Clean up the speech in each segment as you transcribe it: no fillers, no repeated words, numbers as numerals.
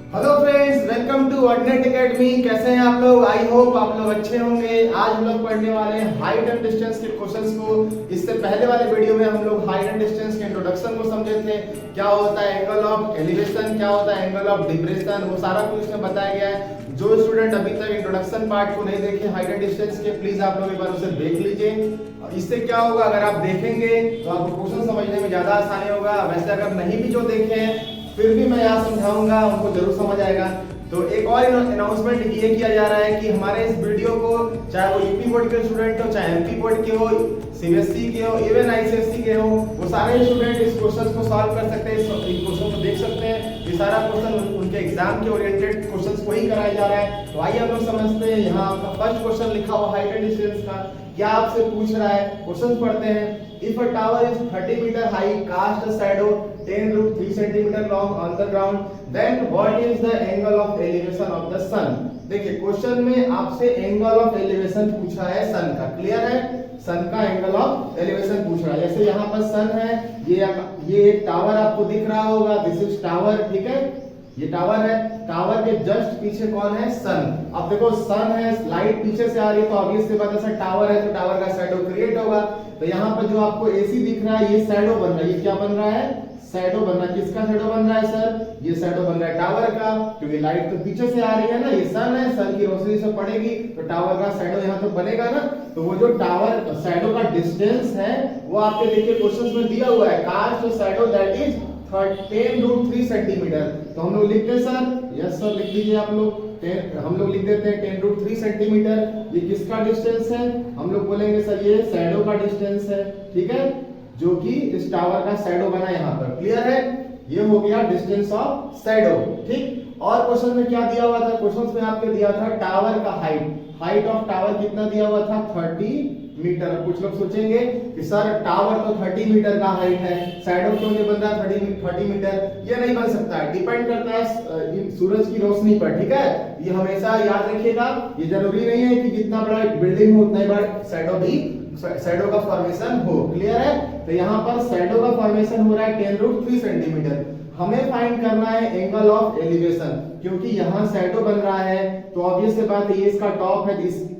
Hello friends, welcome to Wordnet academy. कैसे हैं आप लोग? आई होप आप लोग अच्छे होंगे। आज हम लोग पढ़ने वाले हैं हाइट एंड डिस्टेंस के क्वेश्चंस को। इससे पहले वाले वीडियो में हम लोग हाइट एंड डिस्टेंस के इंट्रोडक्शन को समझे थे। क्या होता है एंगल ऑफ एलिवेशन, क्या होता है एंगल ऑफ डिप्रेशन, वो सारा कुछ इसमें बताया गया है। जो स्टूडेंट अभी तक इंट्रोडक्शन पार्ट को नहीं देखे हाइट एंड डिस्टेंस के, प्लीज आप लोग एक बार उसे देख लीजिए। इससे क्या होगा, अगर आप देखेंगे तो आपको क्वेश्चन समझने में ज्यादा आसानी होगा। वैसे अगर नहीं भी जो देखे हैं फिर भी मैं यहाँ समझाऊंगा, उनको जरूर समझ आएगा। तो एक और अनाउंसमेंट ये किया जा रहा है कि हमारे इस वीडियो को चाहे वो यूपी बोर्ड के स्टूडेंट हो, चाहे एमपी बोर्ड के हो, सीबीएसई के हो, इवन आईसीएसई के हो, वो सारे स्टूडेंट इस क्वेश्चन को सॉल्व कर सकते हैं, इस क्वेश्चन को देख सकते हैं। ये सारा क्वेश्चन उनके एग्जाम के ओरिएंटेड क्वेश्चंस को ही कराया जा रहा है। तो आइए हम लोग समझते हैं। यहाँ आपका फर्स्ट क्वेश्चन लिखा हुआ हाइट एंड डिस्टेंस का क्या आपसे पूछ रहा है। क्वेश्चन पढ़ते हैं। If a tower is 30 meter high, cast a shadow 10√3 centimeter long on the ground, then what is the angle of elevation of the sun? देखिए क्वेश्चन में आपसे एंगल ऑफ एलिवेशन पूछा है सन का। क्लियर है? सन का एंगल ऑफ एलिवेशन पूछ रहा है। जैसे यहाँ पर सन है, ये एक टावर आपको दिख रहा होगा, दिस इज टावर। ठीक है, ये टावर है। टावर के जस्ट पीछे कौन है? सन। अब देखो सन है, लाइट पीछे से आ रही है तो ऑब्वियस सी बात है, टावर है तो टावर का शैडो क्रिएट होगा। तो यहाँ पर जो आपको एसी दिख रहा है ये शैडो बन रहा है। ये क्या बन रहा है? शैडो बन रहा है। किसका शैडो बन रहा है सर? ये शैडो बन रहा है टावर का, क्योंकि लाइट तो पीछे से आ रही है ना। ये सन है, सन की रोशनी से पड़ेगी तो टावर का शैडो यहाँ तो बनेगा ना। तो वो जो टावर शैडो का डिस्टेंस है वो आपके देखिए क्वेश्चन में दिया हुआ है, cast shadow that is 10√3 centimetre. तो हम लोग लिखते हैं सर, यस सर लिख दीजिए आप लोग। हम लोग लिख देते हैं 10√3 सेंटीमीटर। ये किसका डिस्टेंस है? हम लोग बोलेंगे सर ये शैडो का डिस्टेंस है। ठीक है, जो कि इस टावर का शैडो बना यहाँ पर। क्लियर है? ये हो गया डिस्टेंस ऑफ शैडो। ठीक, और क्वेश्चन में क्या दिया हुआ था? क्वेश्चन में आपके दिया था टावर का हाइट ऑफ टावर कितना दिया हुआ था? 30 मीटर। कुछ लोग सोचेंगे कि सर टावर तो 30 मीटर का हाइट है, शैडो क्यों नहीं बन रहा 30 मीटर? ये नहीं बन सकता है, डिपेंड करता है सूरज की रोशनी पर। ठीक है, ये हमेशा याद रखिएगा। ये जरूरी नहीं है कि जितना बड़ा बिल्डिंग हो उतना ही बड़ा शैडो का फॉर्मेशन हो। क्लियर है? तो यहाँ पर शैडो का फॉर्मेशन हो रहा है 10√3 सेंटीमीटर। हमें फाइंड करना है एंगल ऑफ एलिवेशन, क्योंकि यहाँ शैडो बन रहा है तो ऑब्वियस सी बात है ये इसका टॉप है।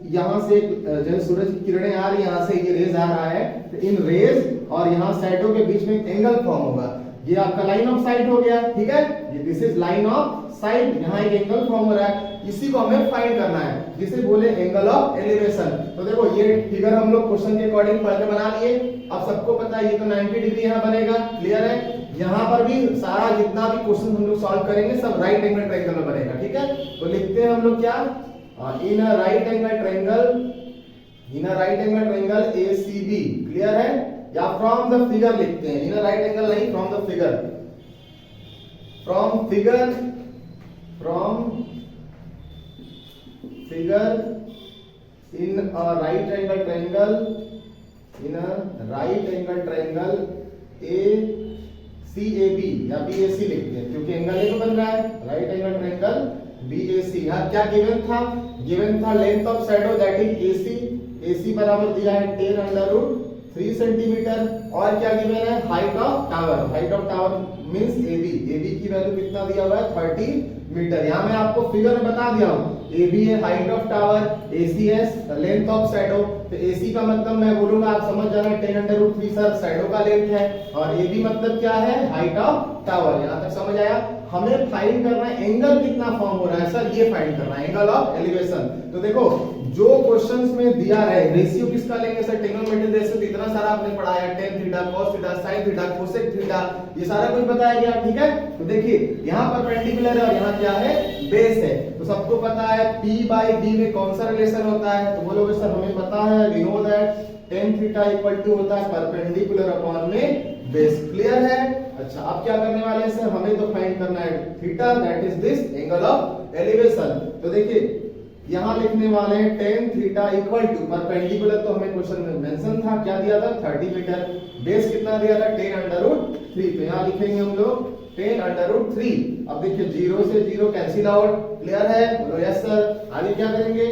यहाँ से जैसे सूरज की किरणें आ रही है, यहाँ से ये रेज आ रहा है, तो इन रेज और यहाँ शैडो के बीच में एक एंगल फॉर्म होगा। ये आपका लाइन ऑफ साइट हो गया। ठीक है, ये this is line of site. यहाँ एक एंगल फॉर्म हो रहा है, इसी को हमें फाइंड करना है, जिसे बोले एंगल ऑफ एलिवेशन। तो देखो ये फिगर हम लोग क्वेश्चन के अकॉर्डिंग पढ़ के बना लिए। अब सबको पता है ये तो 90 डिग्री यहाँ बनेगा। क्लियर है? यहाँ पर भी सारा जितना भी क्वेश्चन हम लोग सॉल्व करेंगे सब राइट एंगल ट्रायंगल में बनेगा। ठीक है, तो लिखते हैं हम लोग क्या, in a right angle triangle ACB। Clear है? या फ्रॉम द फिगर लिखते हैं, इन अ राइट एंगल नहीं, from the figure, from figure in a right angle triangle ACAB या BAC लिखते हैं, क्योंकि एंगल ए तो बन रहा है, राइट एंगल ट्रायंगल BAC। यहाँ क्या गिवन था length of shadow that is AC बराबर दिया है 10√3 सेंटीमीटर। और क्या गिवन है? Height of tower means AB की वैल्यू कितना दिया हुआ है? 30 मीटर। यहाँ मैं आपको फिगर में बता दिया हूँ, AB है हाइट ऑफ टावर, AC है लेंथ ऑफ शैडो। तो AC का मतलब मैं बोलूंगा आप समझ जाना 10√3 सर शैडो का लेंथ है, और AB मतलब क्या है? Height of tower. यहाँ तक समझ आया? हमें फाइंड करना है एंगल कितना फॉर्म हो रहा है सर, ये फाइंड करना है एंगल ऑफ एलिवेशन। तो देखो जो क्वेश्चंस में दिया है, रेशियो किसका लेंगे सर? Trigonometry ratio. इतना सारा आपने पढ़ाया, tan theta, cos theta, sin theta, cosec theta, ये सारा कुछ बताया गया। ठीक है, तो देखिए यहाँ परपेंडिकुलर है और यहाँ क्या है? बेस है। तो सबको पता है P/D में कौन सा रिलेशन होता है? तो बोलोगे सर हमें पता है, we know that tan theta equal to होता है परपेंडिकुलर अपॉन में बेस। क्लियर है? अच्छा, अब क्या करने वाले हैं सर? हमें तो फाइंड करना है theta that is this angle of elevation. तो देखिए यहाँ लिखने वाले हैं tan theta equal to perpendicular, तो हमें क्वेश्चन में मेंशन था, क्या दिया था? 30 मीटर। बेस कितना दिया था? 10√3। तो यहाँ लिखेंगे हम लोग 10√3। अब देखिए 0 से 0 कैंसिल आउट। क्लियर है? बोलो यस सर। आगे क्या करेंगे?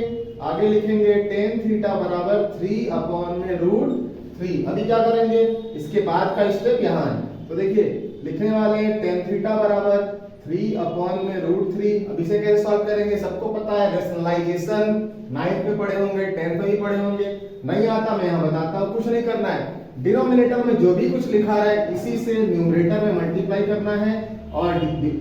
आगे लिखेंगे tan थीटा बराबर 3/√3। अभी क्या करेंगे? इसके बाद का स्टेप यहाँ है। तो देखिए लिखने वाले हैं टेन थीटा बराबर 3/√3। अब इसे कैसे सॉल्व करेंगे, सबको पता है, रैशनलाइजेशन 9th में पढ़े होंगे, 10th में भी पढ़े होंगे। नहीं आता मैं यहाँ बताता हूँ, कुछ नहीं करना है, डिनोमिनेटर में जो भी कुछ लिखा है इसी से न्यूमरेटर में मल्टीप्लाई करना है और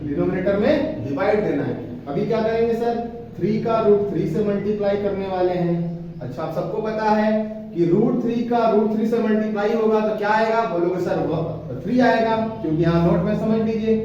डिनोमिनेटर में डिवाइड देना है। अभी क्या करेंगे सर, 3 का √3 से मल्टीप्लाई करने वाले हैं। अच्छा, आप सबको पता है कि √3 का √3 से मल्टीप्लाई होगा तो क्या आएगा, बोलोगे सर 3 आएगा, क्योंकि यहाँ नोट में समझ लीजिए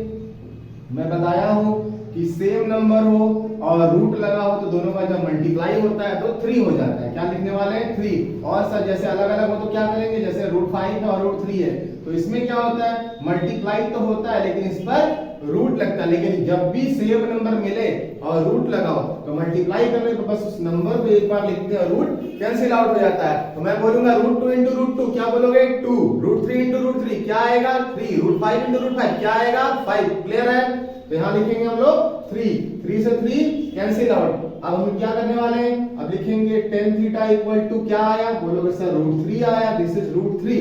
मैं बताया हूँ कि सेम नंबर हो और रूट लगा हो तो दोनों का जब मल्टीप्लाई होता है तो 3 हो जाता है। क्या लिखने वाले हैं 3। और सर जैसे अलग अलग हो तो क्या करेंगे, जैसे √5 है और √3 है तो इसमें क्या होता है, मल्टीप्लाई तो होता है लेकिन इस पर रूट लगता है। लेकिन जब भी सेम नंबर मिले और रूट लगाओ तो मल्टीप्लाई करने तो बस उस नंबर को एक बार लिखते हैं, रूट कैंसिल आउट हो जाता है। तो मैं बोलूंगा √2 × √2 क्या बोलोगे 2, √3 × √3 क्या आएगा 3, √5 × √5 क्या आएगा 5। क्लियर है, तो यहाँ लिखेंगे हम लोग 3 से 3 कैंसिल आउट। अब हम क्या करने वाले हैं, अब लिखेंगे tan थीटा इक्वल टू क्या आया, बोलोगे सर √3 आया, दिस इज √3।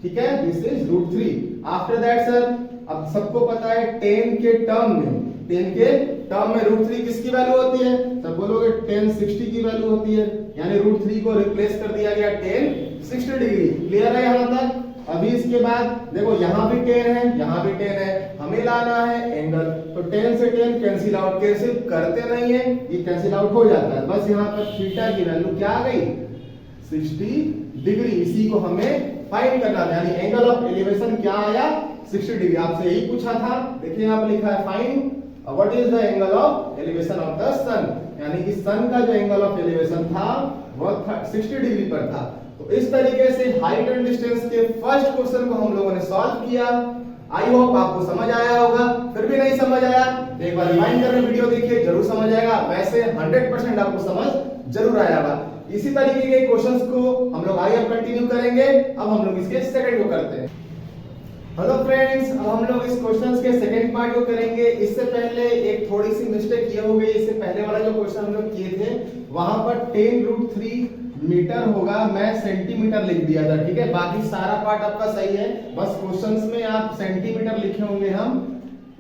ठीक है, this is √3। After that sir, अब सबको पता है tan के टर्म में √3 किसकी वैल्यू होती है, तब बोलोगे tan 60 की वैल्यू होती है, यानी √3 को रिप्लेस कर दिया गया tan 60 डिग्री। क्लियर है यहाँ तक। अभी इसके बाद देखो यहाँ भी tan है, यहाँ भी tan है, हमें लाना है एंगल, तो tan से tan कैंसिल आउट, कैंसिल करते नहीं है, ये कैंसिल आउट हो जाता है। बस यहाँ पर थीटा की वैल्यू क्या आ गई 60 डिग्री, इसी को हमें फाइंड करना था, यानी एंगल ऑफ एलिवेशन क्या आया 60 डिग्री। आपसे यही पूछा था, देखिए यहाँ पर लिखा है find what is the angle of elevation of the sun, यानी कि सन का जो एंगल ऑफ एलिवेशन था वो 60 डिग्री पर था। तो इस तरीके से हाइट एंड डिस्टेंस के फर्स्ट क्वेश्चन को हम लोगों ने सॉल्व किया। आई होप आपको समझ आया होगा, फिर भी नहीं समझ आया तो एक बार रिवाइंड करके वीडियो देखिए, जरूर समझ आएगा। वैसे 100% आपको समझ जरूर आएगा। इसी तरीके के क्वेश्चंस को हम लोग आगे कंटिन्यू करेंगे। अब हम लोग इसके सेकंड को करते हैं। हेलो फ्रेंड्स, अब हम लोग इस क्वेश्चंस के सेकंड पार्ट को करेंगे। इससे पहले एक थोड़ी सी मिस्टेक ये हो गई, इससे पहले वाला जो क्वेश्चन हम लोग किए थे वहां पर tan √3 मीटर होगा, मैं सेंटीमीटर लिख दिया था। ठीक है, बाकी सारा पार्ट आपका सही है, बस क्वेश्चंस में आप सेंटीमीटर लिखे होंगे, हम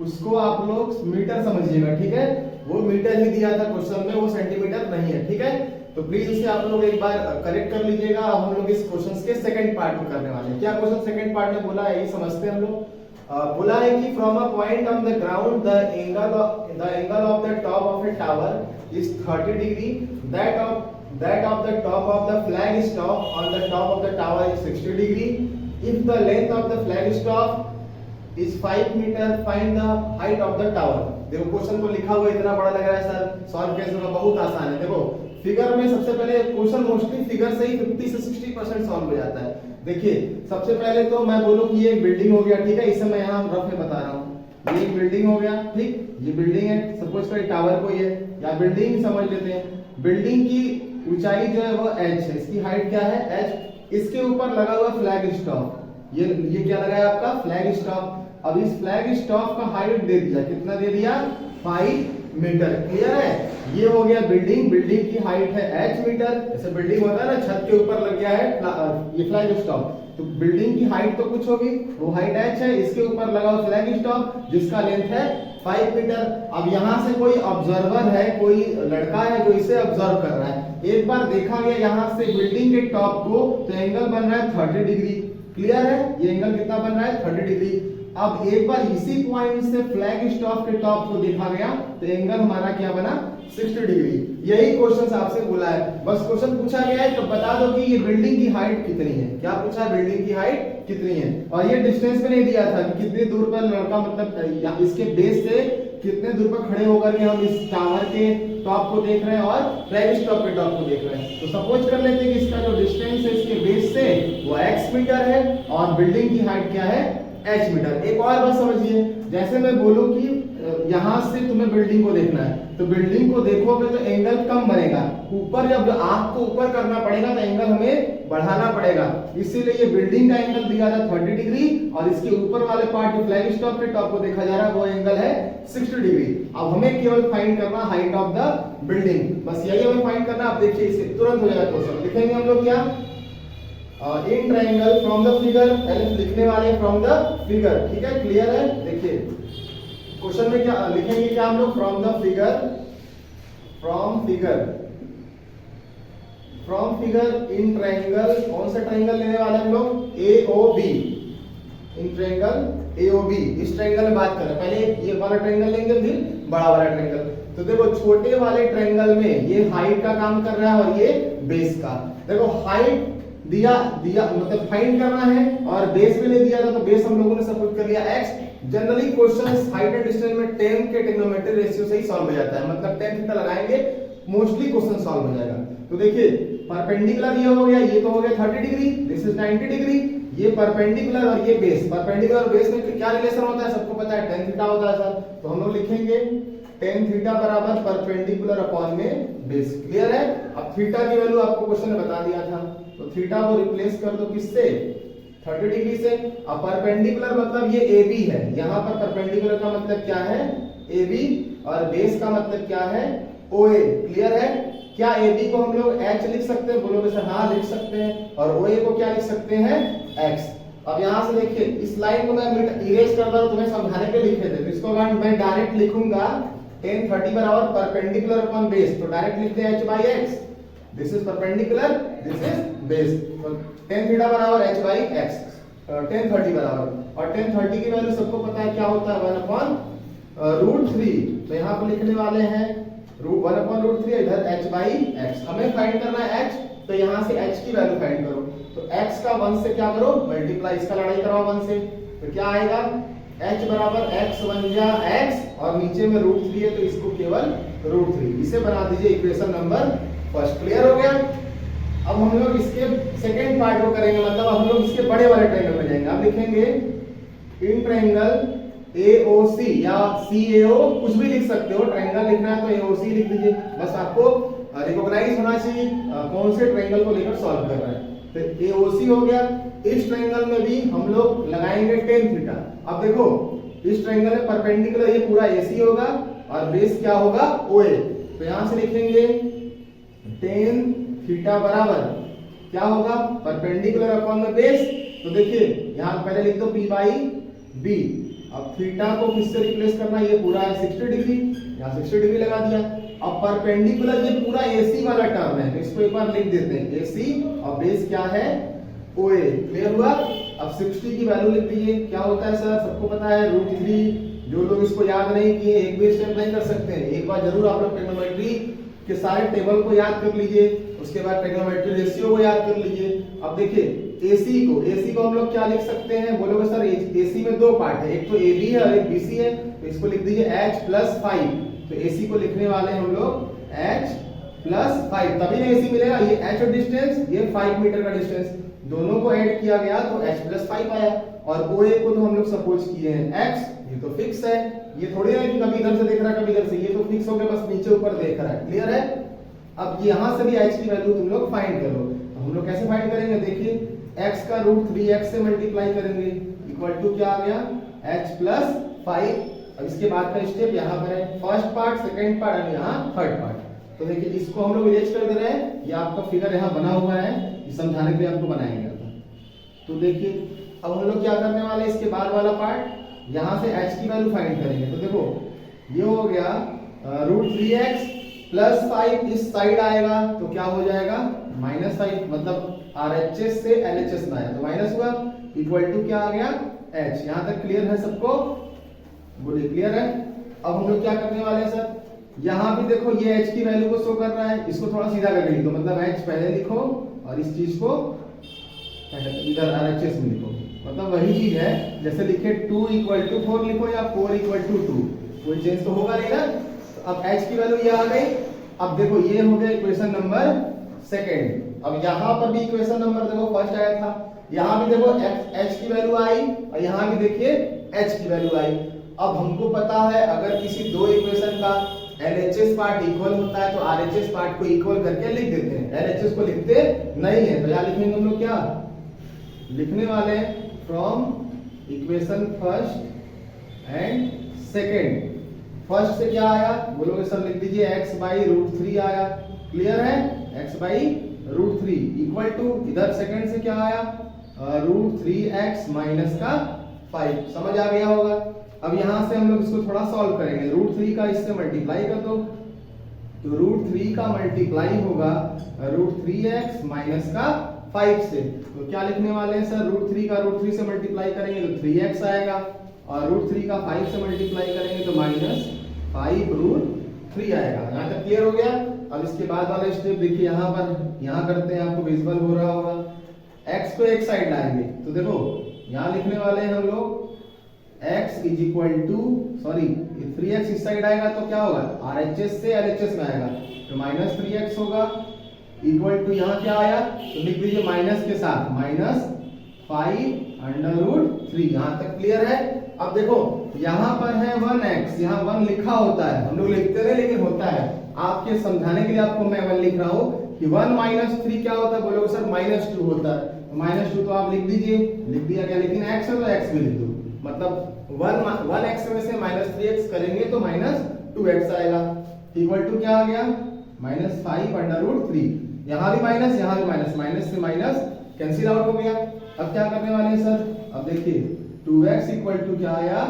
उसको आप लोग मीटर समझिएगा। ठीक है, वो मीटर ही दिया था क्वेश्चन में, वो सेंटीमीटर नहीं है। ठीक है, तो प्लीज इसे आप लोग एक बार करेक्ट कर लीजिएगा। अब हम लोग इस क्वेश्चन के सेकंड पार्ट को करने वाले हैं। क्या क्वेश्चन सेकंड पार्ट में बोला है यही समझते हैं हम लोग। बोला है कि from a point on the ground the angle of the top of A tower is 30 degree, that of the top of the flag staff on the top of the tower is 60 degree. If the length of the flag staff is 5 meter, find the height of the tower. देखो question को लिखा हुआ इतना बड़ा लग रहा है sir, solve कैसे होगा, बहुत आसान है। देखो फिगर में सबसे पहले क्वेश्चन मोस्टली फिगर से ही 50 से 60% सॉल्व हो जाता है। देखिए सबसे पहले तो मैं बोलूं कि ये एक बिल्डिंग हो गया। ठीक है, इसे मैं यहाँ रफ में बता रहा हूँ, ये एक बिल्डिंग हो गया। ठीक, ये बिल्डिंग है, सपोज करें टावर कोई है या बिल्डिंग समझ लेते हैं। बिल्डिंग की ऊंचाई जो है वो h है, इसकी हाइट क्या है h। इसके ऊपर लगा हुआ फ्लैग स्टॉक, ये क्या लगा है आपका फ्लैग स्टॉक। अब इस फ्लैग स्टॉक का हाइट दे दिया, कितना दे दिया 5 मीटर। क्लियर है, ये हो गया बिल्डिंग की हाइट है h मीटर। जैसे बिल्डिंग होता है ना, छत के ऊपर लग गया है ये फ्लैग स्टॉक, तो बिल्डिंग की हाइट तो कुछ होगी, वो हाइट h है, इसके ऊपर लगा हुआ फ्लैग स्टॉक जिसका लेंथ है 5 मीटर। अब यहाँ से कोई ऑब्जर्वर है, कोई लड़का है जो इसे ऑब्जर्व कर रहा है। एक बार देखा गया यहाँ से बिल्डिंग के टॉप को, तो एंगल बन रहा है 30 डिग्री। क्लियर है, ये एंगल कितना बन रहा है 30 डिग्री। अब एक बार इसी पॉइंट से फ्लैग स्टॉक के टॉप को देखा गया तो एंगल हमारा क्या बना 60 डिग्री। यही क्वेश्चन आपसे बोला है, बस क्वेश्चन पूछा गया है तो बता दो कि ये बिल्डिंग की हाइट कितनी है। क्या पूछा है, बिल्डिंग की हाइट कितनी है। और ये डिस्टेंस भी नहीं दिया था कि कितने दूर पर लड़का, मतलब इसके बेस से कितने दूर पर खड़े होकर के हम इस टावर के टॉप को देख रहे हैं और फ्लैग स्टॉक के टॉप को देख रहे हैं। तो सपोज कर लेते हैं कि इसका जो डिस्टेंस है इसके बेस से वो x मीटर है और बिल्डिंग की हाइट क्या है h मीटर। एक और बात समझिए, जैसे मैं बोलूं कि यहां से तुम्हें बिल्डिंग को देखना है, तो बिल्डिंग को देखोगे तो एंगल कम बनेगा, ऊपर जब आंख को ऊपर करना पड़ेगा तो एंगल हमें बढ़ाना पड़ेगा। इसीलिए ये बिल्डिंग का एंगल दिया था 30 डिग्री और इसके ऊपर वाले पार्ट जो फ्लैग स्टॉक के टॉप को देखा जा रहा है वो एंगल है 60 डिग्री। अब हमें केवल फाइंड करना हाइट ऑफ द बिल्डिंग, बस यही हमें फाइंड करना। आप देखिए इसे तुरंत हो जाएगा क्वेश्चन। लिखेंगे हम लोग क्या, in triangle from the figure, पहले लिखने वाले फ्रॉम द फिगर, ठीक है, क्लियर है। देखिए क्वेश्चन में क्या लिखेंगे, क्या हम लोग from the figure, from figure in triangle, कौन सा ट्राइंगल लेने वाले हम लोग, AOB, इन ट्राइंगल AOB, इस ट्राइंगल में बात कर रहे हैं। पहले ये वाला ट्राइंगल लेंगे फिर बड़ा वाला ट्राइंगल। तो देखो छोटे वाले ट्राइंगल में ये हाइट का काम कर रहा है और ये बेस का। देखो हाइट दिया मतलब फाइंड करना है और बेस में नहीं दिया था, तो बेस हम लोगों ने सपोज कर लिया x। Generally questions height and distance में tan के ट्रिग्नोमेट्रिक रेशियो से ही सॉल्व हो जाता है, मतलब tan थीटा लगाएंगे मोस्टली क्वेश्चन सॉल्व हो जाएगा। तो देखिए परपेंडिकुलर ये हो गया, ये तो हो गया 30 डिग्री, दिस इज 90 डिग्री, ये परपेंडिकुलर और ये बेस। परपेंडिकुलर और बेस में क्या रिलेशन होता है सबको पता है, tan थीटा होता है सर। तो हम लोग लिखेंगे tan थीटा बराबर परपेंडिकुलर अपॉन में बेस, क्लियर है। अब थीटा की वैल्यू आपको क्वेश्चन में बता दिया था, तो थीटा को रिप्लेस कर दो किससे, 30 डिग्री से। अब परपेंडिकुलर मतलब ये AB है, यहाँ पर परपेंडिकुलर का मतलब क्या है, AB, और बेस का मतलब क्या है, OA, क्लियर है। क्या AB को हम लोग H लिख सकते हैं, बोलोगे सर हाँ लिख सकते हैं, और OA को क्या लिख सकते हैं, X। अब यहाँ से देखिए इस लाइन को मैं इरेज कर रहा हूँ तुम्हें समझाने के लिखे थे, तो इसको मैं डायरेक्ट लिखूंगा tan 30 बराबर परपेंडिकुलर अपॉन बेस, तो डायरेक्ट लिखते हैं H/X, this is perpendicular, this is base, तो tan थीटा बराबर H/X, tan 30 बराबर, और tan 30 की वैल्यू सबको पता है क्या होता है, 1/√3। तो यहाँ पर लिखने वाले हैं 1/√3, इधर H/X। हमें फाइंड करना है H, तो यहाँ से H की वैल्यू फाइंड करो, तो X का 1 से क्या करो, मल्टीप्लाई, इसका लड़ाई कराओ 1 से, तो क्या आएगा, H बराबर x 1 जा x, और नीचे में √3 है तो इसको केवल √3, इसे बना दीजिए इक्वेशन नंबर फर्स्ट, क्लियर हो गया। अब हम लोग इसके सेकेंड पार्ट को करेंगे, मतलब हम लोग इसके बड़े वाले ट्रायंगल में जाएंगे। अब लिखेंगे इन ट्रायंगल AOC या CAO, कुछ भी लिख सकते हो, ट्रायंगल लिखना है तो AOC लिख दीजिए, बस आपको रिकॉग्नाइज होना चाहिए कौन से ट्रायंगल को लेकर सॉल्व कर रहे हैं। तो AOC हो गया। इस ट्रायंगल में भी हम लोग लगाएंगे tan थीटा। अब देखो इस ट्रायंगल में परपेंडिकुलर ये पूरा AC होगा और बेस क्या होगा, OA, तो यहां से लिखेंगे tan थीटा बराबर क्या होगा, परपेंडिकुलर अपॉन में बेस। तो देखिए यहां पहले लिख दो P/B। अब थीटा को किससे रिप्लेस करना, ये पूरा है 60 डिग्री, यहाँ 60 डिग्री लगा दिया। अब परपेंडिकुलर ये पूरा AC वाला टर्म है, तो इसको एक बार लिख देते हैं, AC और बेस क्या है, OA, क्लियर हुआ। अब 60 की वैल्यू लिख दीजिए, क्या होता है सर, सबको पता है √3। जो लोग इसको याद नहीं किए एक भी स्टेप नहीं कर सकते हैं, एक बार जरूर आप लोग ट्रिग्नोमेट्री के सारे टेबल को याद कर लीजिए, उसके बाद ट्रिग्नोमेट्री रेशियो को याद कर लीजिए। अब देखिए AC को हम लोग क्या लिख सकते हैं, बोलोगे सर AC में दो पार्ट है, एक तो AB है और एक BC है, तो इसको लिख दीजिए H+5। तो AC को लिखने वाले हम लोग H+5, तभी ना AC मिलेगा, ये H डिस्टेंस, ये 5 मीटर का डिस्टेंस, दोनों को ऐड किया गया तो H+5 आया। और OA को तो हम लोग सपोज किए हैं X, ये तो फिक्स है, ये थोड़ी ना कि कभी इधर से देख रहा है कभी इधर से, ये तो फिक्स हो गया, बस नीचे ऊपर देख रहा है, क्लियर है। अब यहां से भी H की वैल्यू तुम लोग फाइंड कर लो, तो हम लोग कैसे फाइंड करेंगे, देखिए x का √3x से मल्टीप्लाई करेंगे, इक्वल टू क्या आ गया, H+5। अब इसके बाद का स्टेप यहाँ पर है, फर्स्ट पार्ट, सेकंड पार्ट और यहाँ थर्ड पार्ट। तो देखिए इसको हम लोग इरेज कर दे रहे हैं, ये आपका फिगर यहाँ बना हुआ है, ये समझाने के लिए आपको बनाया गया था। तो देखिए अब हम लोग क्या करने वाले हैं, इसके बाद वाला पार्ट, यहाँ से H की वैल्यू फाइंड करेंगे। तो देखो ये हो गया √3x + 5, इस साइड आएगा तो क्या हो जाएगा, -5, मतलब RHS से LHS में आया तो माइनस हुआ, इक्वल टू क्या आ गया, H। यहाँ तक क्लियर है सबको, बोलिए क्लियर है। अब हम लोग क्या करने वाले हैं सर, यहाँ भी देखो ये H की वैल्यू को शो कर रहा है, इसको थोड़ा सीधा करके लिखो, मतलब H पहले लिखो और इस चीज को इधर RHS में लिखो, मतलब वही चीज है जैसे लिखे 2 = 4 लिखो या 4 = 2, कोई चेंज तो होगा नहीं ना। तो अब H की वैल्यू ये आ गई। अब देखो ये हो गया इक्वेशन नंबर सेकेंड। अब यहाँ पर भी इक्वेशन नंबर देखो फर्स्ट आया था, यहाँ भी देखो H की वैल्यू आई और यहाँ भी देखिए H की वैल्यू आई। अब हमको पता है अगर किसी दो इक्वेशन का LHS पार्ट इक्वल होता है तो RHS पार्ट को इक्वल करके लिख देते हैं, LHS को लिखते नहीं है। तो यहाँ लिखेंगे हम लोग, क्या लिखने वाले, from equation first and second. First से क्या आया, बोलोगे सर लिख दीजिए x/√3 आया, क्लियर है, x/√3। √3 इक्वल टू इधर सेकंड से क्या आया √3x माइनस का 5। समझ आ गया होगा। अब यहां से हम लोग इसको थोड़ा सॉल्व करेंगे। √3 का इससे मल्टीप्लाई कर दो तो √3 का मल्टीप्लाई होगा √3x माइनस का 5 से। तो क्या लिखने वाले हैं सर, √3 का √3 से मल्टीप्लाई करेंगे तो 3x आएगा और √3 का 5 से मल्टीप्लाई करेंगे तो -5√3 आएगा। यहाँ तक क्लियर हो गया। अब इसके बाद वाला स्टेप देखिए, यहाँ करते हैं, आपको विजुअल हो रहा होगा। x को एक साइड लाएंगे तो देखो यहाँ लिखने वाले हैं हम लोग x is equal to 3x इस साइड आएगा तो क्या होगा RHS से LHS में आएगा तो -3x होगा इक्वल टू यहाँ क्या आया तो लिख दीजिए माइनस के साथ -5√3। यहाँ तक क्लियर है। अब देखो यहाँ पर है 1x, यहाँ 1 लिखा होता है, हम लोग लिखते नहीं लेकिन होता है। आपके समझाने के लिए आपको मैं 1 लिख रहा हूँ कि 1 - 3 क्या होता है, बोलोगे सर -2 होता है। -2 तो आप लिख दीजिए, लिख दिया गया, लेकिन x है तो x भी लिख दो। मतलब 1x में से -3x करेंगे तो -2x आएगा इक्वल टू क्या आ गया -5√3। यहाँ भी माइनस, यहाँ भी माइनस, माइनस से माइनस कैंसिल आउट हो गया। अब क्या करने वाले हैं सर, अब देखिए 2x इक्वल टू क्या आया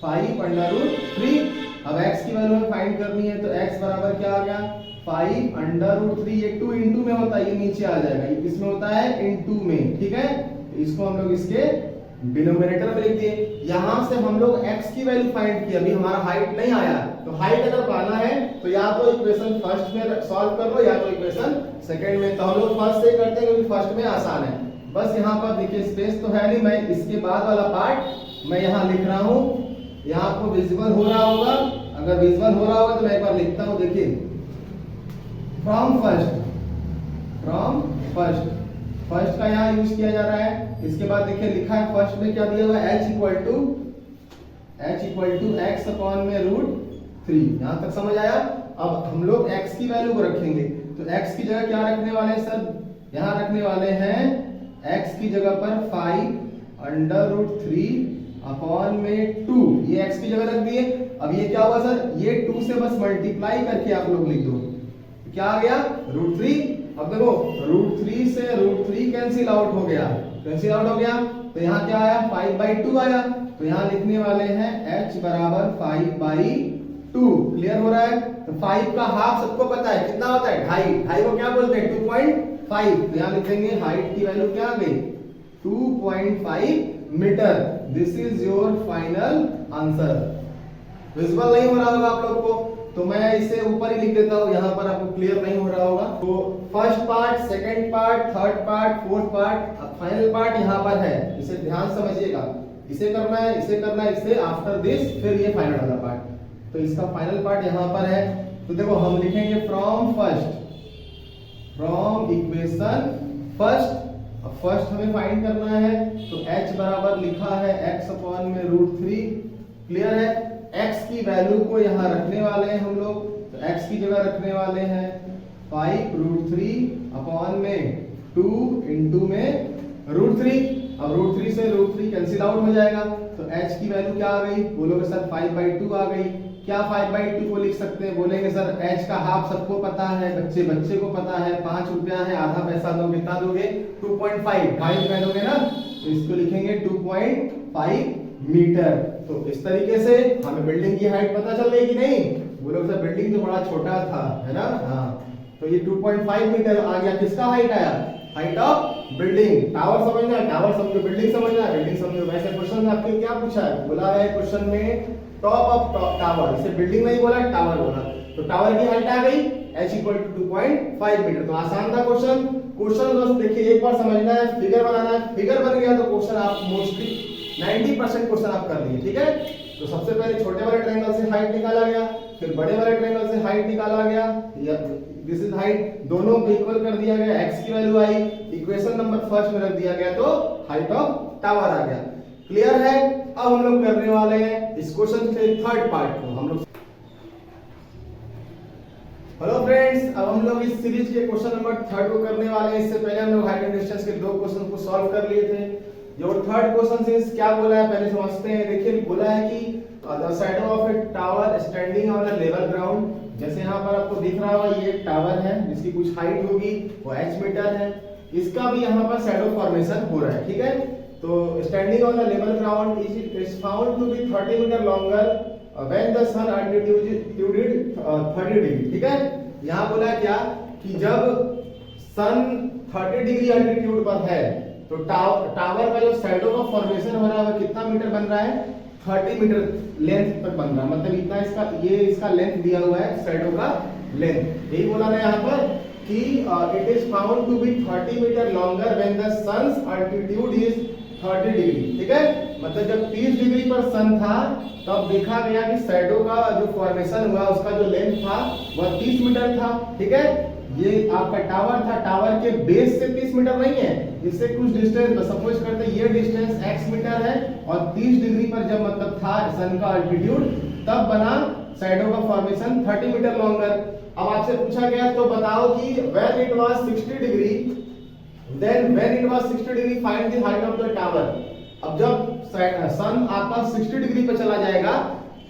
5√3। अब x की वैल्यू हमें फाइंड करनी है तो x बराबर क्या आ गया 5√3। ये 2 into में होता है, ये नीचे आ जाएगा, ये किसमें होता है into में, ठीक है। इसको हम लोग इसके डिनोमिनेटर में लिख दिए। यहां से हम लोग x की वैल्यू फाइंड की, अभी हमारा हाइट नहीं आया तो हाइट अगर पाना है तो या तो इक्वेशन फर्स्ट में सॉल्व कर लो या तो इक्वेशन सेकंड में। तो हम लोग फर्स्ट से करते हैं क्योंकि फर्स्ट में आसान है। बस यहाँ पर देखिए स्पेस तो है नहीं, मैं इसके बाद वाला पार्ट मैं यहाँ लिख रहा हूँ, यहाँ आपको विजिबल हो रहा होगा। अगर विजिबल हो रहा होगा तो मैं एक बार लिखता हूँ, देखिए फ्रॉम फर्स्ट का यहाँ यूज किया जा रहा है। इसके बाद देखिए लिखा है फर्स्ट में क्या दिया हुआ है h equal to x upon में √3। यहाँ तक समझ आया। अब हम लोग x की वैल्यू को रखेंगे तो x की जगह क्या रखने वाले हैं सर, यहाँ रखने वाले हैं x की जगह पर 5√3 अपॉन में 2, ये x की जगह रख दिए। अब ये क्या हुआ सर, ये 2 से बस मल्टीप्लाई करके आप लोग लिख दो, क्या आ गया √3। अब देखो √3 से √3 कैंसिल आउट हो गया, तो यहाँ क्या आया 5/2 आया। तो यहाँ लिखने वाले हैं h बराबर 5/2। क्लियर हो रहा है। तो 5 का हाफ सबको पता है कितना होता है, 2.5 को क्या बोलते हैं 2.5। तो यहाँ लिखेंगे हाइट की वैल्यू क्या आ गई 2.5 metre. This is your final answer. Visual नहीं हो रहा होगा आप लोग को तो मैं इसे ऊपर ही लिख देता हूँ, यहाँ पर आपको क्लियर नहीं हो रहा होगा। तो first part, second part, third part, fourth part, अब फाइनल पार्ट यहाँ पर है, इसे ध्यान समझिएगा। इसे करना है, इसे आफ्टर दिस, फिर ये फाइनल वाला पार्ट। तो इसका फाइनल पार्ट यहाँ पर है। तो देखो हम लिखेंगे फ्रॉम इक्वेशन फर्स्ट हमें फाइंड करना है तो h बराबर लिखा है x अपॉन में √3। क्लियर है। x की वैल्यू को यहाँ रखने वाले हैं हम लोग, तो x की जगह रखने वाले हैं 5√3 अपॉन में 2 into में √3। अब √3 से √3 कैंसिल आउट हो जाएगा तो h की वैल्यू क्या आ गई, बोलोगे सर 5/2 आ गई। क्या 5/2 को लिख सकते हैं, बोलेंगे सर h का हाफ सबको पता है, बच्चे को पता है, 5 रुपया है, आधा पैसा दोगे कितना दोगे 2.5, 2.5 रुपया दोगे ना, तो इसको लिखेंगे 2.5 मीटर। तो इस तरीके से हमें बिल्डिंग की हाइट पता चल गई कि नहीं, बोलोगे सर बिल्डिंग तो बड़ा छोटा था, है ना। हाँ, तो ये 2.5 मीटर आ गया। किसका हाइट आया, हाइट ऑफ बिल्डिंग। टावर समझना है, टावर समझो, बिल्डिंग समझना है, बिल्डिंग समझो। वैसे क्वेश्चन में आपके क्या पूछा है, बोला है क्वेश्चन में टॉप ऑफ टावर, इसे बिल्डिंग नहीं बोला, टावर बोला। तो टावर की हाइट आ गई h इक्वल टू 2.5 मीटर। तो आसान था क्वेश्चन। बस देखिए एक बार समझना है, फिगर बनाना है, फिगर बन गया तो क्वेश्चन आप मोस्टली 90% क्वेश्चन आप कर लिए, ठीक है। तो सबसे पहले छोटे वाले ट्रायंगल से हाइट निकाला गया, फिर बड़े वाले ट्रायंगल से हाइट निकाला गया, दिस इज हाइट, दोनों को इक्वल कर दिया गया, x की वैल्यू आई, इक्वेशन नंबर फर्स्ट में रख दिया गया तो हाइट ऑफ टावर आ गया। क्लियर है। अब हम लोग करने वाले हैं इस क्वेश्चन के थर्ड पार्ट को। हम लोग हेलो फ्रेंड्स, अब हम लोग इस सीरीज के क्वेश्चन नंबर थर्ड को करने वाले हैं। इससे पहले हम लोग हाइट एंड डिस्टेंस के दो क्वेश्चन को सॉल्व कर लिए थे। जो थर्ड क्वेश्चन इज क्या बोला है पहले समझते हैं। देखिए बोला है कि the shadow of A tower standing on a level ground जैसे यहाँ पर आपको दिख रहा होगा ये एक टावर है जिसकी कुछ हाइट होगी वो h मीटर है, इसका भी यहाँ पर शैडो फॉर्मेशन हो रहा है, ठीक है। तो standing on the level ground is found to be 30 metre longer when the sun altitude 30 degree, ठीक है। यहाँ बोला क्या कि जब सन 30 डिग्री अल्टीट्यूड पर है तो टावर का जो शैडो का फॉर्मेशन हो रहा है वो कितना मीटर बन रहा है, 30 मीटर लेंथ पर बन रहा है, मतलब इतना इसका ये इसका लेंथ दिया हुआ है शैडो का लेंथ। यही बोला ना यहाँ पर कि it is found to be 30 metre longer when the sun's altitude is 30 degree, ठीक है। मतलब जब 30 डिग्री पर सन था तब देखा गया कि शैडो का जो फॉर्मेशन हुआ उसका जो लेंथ था वह 30 मीटर था, ठीक है। ये आपका टावर था, टावर के बेस से 30 मीटर नहीं है, इससे कुछ डिस्टेंस, सपोज करते हैं ये डिस्टेंस x मीटर है और 30 डिग्री पर जब मतलब था सन का अल्टीट्यूड तब बना शैडो का फॉर्मेशन 30 मीटर लॉन्गर। अब आपसे पूछा गया तो बताओ कि when it was 60 degree then when it was 60 degree find the height of the tower. अब जब सन आपका 60 डिग्री पर चला जाएगा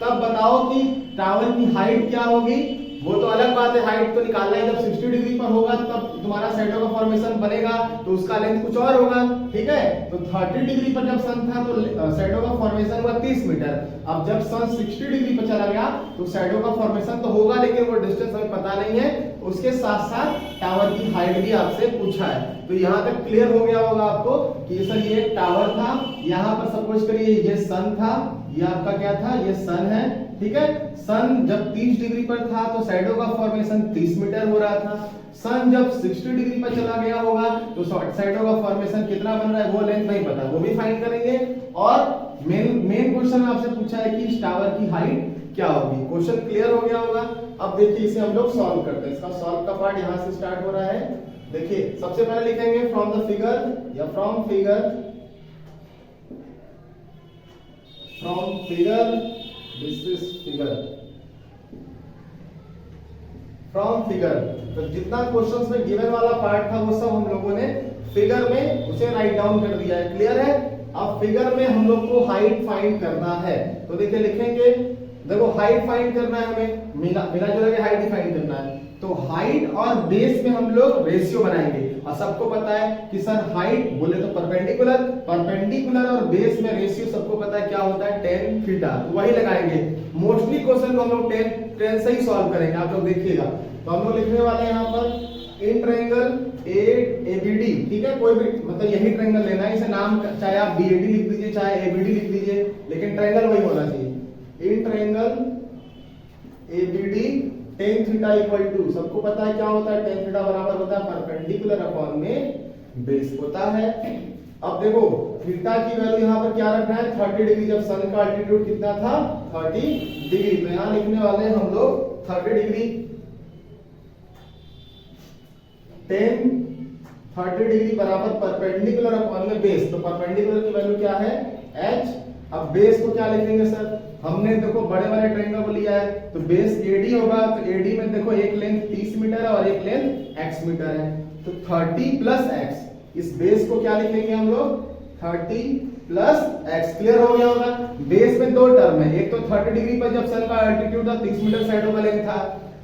तब बताओ कि टावर की हाइट क्या होगी। वो तो अलग बात है, हाइट तो निकालना है, जब 60 डिग्री पर होगा तब तुम्हारा शैडो का फॉर्मेशन बनेगा तो उसका लेंथ कुछ और होगा, ठीक है। तो 30 डिग्री पर जब सन था तो शैडो का फॉर्मेशन हुआ 30 मीटर। अब जब सन 60 डिग्री पर चला गया तो शैडो का फॉर्मेशन तो होगा लेकिन वो डिस्टेंस हमें पता नहीं है। उसके साथ साथ टावर की हाइट भी आपसे पूछा है। तो यहाँ तक क्लियर हो गया होगा आपको कि सर ये टावर था, यहाँ पर सपोज करिए ये सन था, ये आपका क्या था, ये सन है, ठीक है। सन जब 30 डिग्री पर था तो शैडो का फॉर्मेशन 30 मीटर हो रहा था। सन जब 60 डिग्री पर चला गया होगा तो शैडो का फॉर्मेशन कितना बन रहा है वो लेंथ नहीं पता, वो भी फाइंड करेंगे। और मेन क्वेश्चन आपसे पूछा है कि इस टावर की हाइट क्या होगी। क्वेश्चन क्लियर हो गया होगा। अब देखिए इसे हम लोग सॉल्व करते हैं। इसका सॉल्व का पार्ट यहाँ से स्टार्ट हो रहा है। देखिए सबसे पहले लिखेंगे फ्रॉम द फिगर या from figure this is figure from figure. तो जितना क्वेश्चंस में गिवन वाला पार्ट था वो सब हम लोगों ने फिगर में उसे राइट डाउन कर दिया है, क्लियर है। अब फिगर में हम लोग को हाइट फाइंड करना है तो देखिए लिखेंगे, देखो हाइट फाइंड करना है हमें, मिला जुला के हाइट फाइंड करना है। तो हाइट और बेस में हम लोग रेशियो बनाएंगे और सबको पता है कि सर हाइट बोले तो परपेंडिकुलर और बेस में रेशियो सबको पता है क्या होता है, tan थीटा, तो वही लगाएंगे। मोस्टली क्वेश्चन को हम लोग tan से ही सॉल्व करेंगे, आप लोग देखिएगा। तो हम लोग लिखने वाले हैं यहाँ पर इन ट्रायंगल ABD, ठीक है। कोई भी मतलब यही ट्रायंगल लेना है, इसे नाम चाहे आप BAD लिख दीजिए चाहे ABD लिख दीजिए, लेकिन ट्रायंगल वही होना चाहिए। In triangle ABD tan theta equal to, सबको पता है क्या होता है, tan थीटा बराबर होता है परपेंडिकुलर अपॉन में बेस होता है। अब देखो थीटा की वैल्यू यहाँ पर क्या रखना है, 30 डिग्री, जब सन का अल्टीट्यूड कितना था 30 डिग्री। तो यहाँ लिखने वाले हैं हम लोग 30 डिग्री, tan 30 डिग्री बराबर परपेंडिकुलर अपॉन में बेस। तो परपेंडिकुलर की वैल्यू क्या है, h। अब बेस को क्या लिखेंगे सर, हमने देखो बड़े वाले ट्रायंगल को लिया है तो बेस AD होगा। तो AD में देखो एक लेंथ 30 मीटर है और एक लेंथ x मीटर है, तो 30 प्लस x, इस बेस को क्या लिखेंगे हम लोग, 30 प्लस x। क्लियर हो गया होगा। बेस में दो टर्म है, एक तो 30 डिग्री पर जब सन का अल्टीट्यूड था 30 मीटर शैडो का लेंथ था,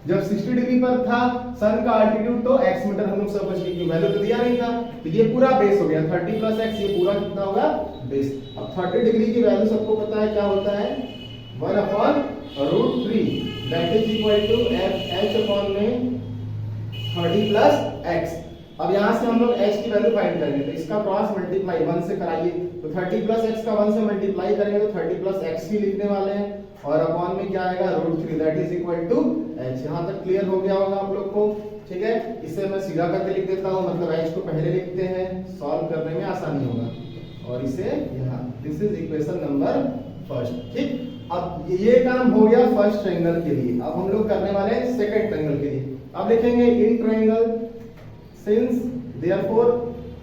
जब 60 डिग्री पर था सन का अल्टीट्यूड तो x मीटर हम लोग सब की वैल्यू तो दिया नहीं था, तो ये पूरा बेस हो गया 30 प्लस x, ये पूरा कितना होगा बेस। अब 30 डिग्री की वैल्यू सबको पता है क्या होता है, 1/√3 that is equal to h upon में 30 प्लस x। अब यहां से हम लोग h की वैल्यू फाइंड करेंगे, तो इसका क्रॉस मल्टीप्लाई 1 से कराइए, तो 30 प्लस x का 1 से मल्टीप्लाई करेंगे तो 30 प्लस x ही लिखने वाले हैं और अपॉन में क्या आएगा √3 that is equal to h। यहां तक क्लियर हो गया होगा आप लोग को, ठीक है। इसे मैं सीधा करके लिख देता हूं, मतलब h को पहले लिखते हैं, सॉल्व करने में आसानी होगा। और इसे यहां this is equation number first, ठीक। अब ये काम हो गया फर्स्ट ट्रायंगल के लिए। अब हम लोग करने वाले हैं सेकंड ट्रायंगल के लिए। अब लिखेंगे इन ट्रायंगल सिंस देयरफॉर,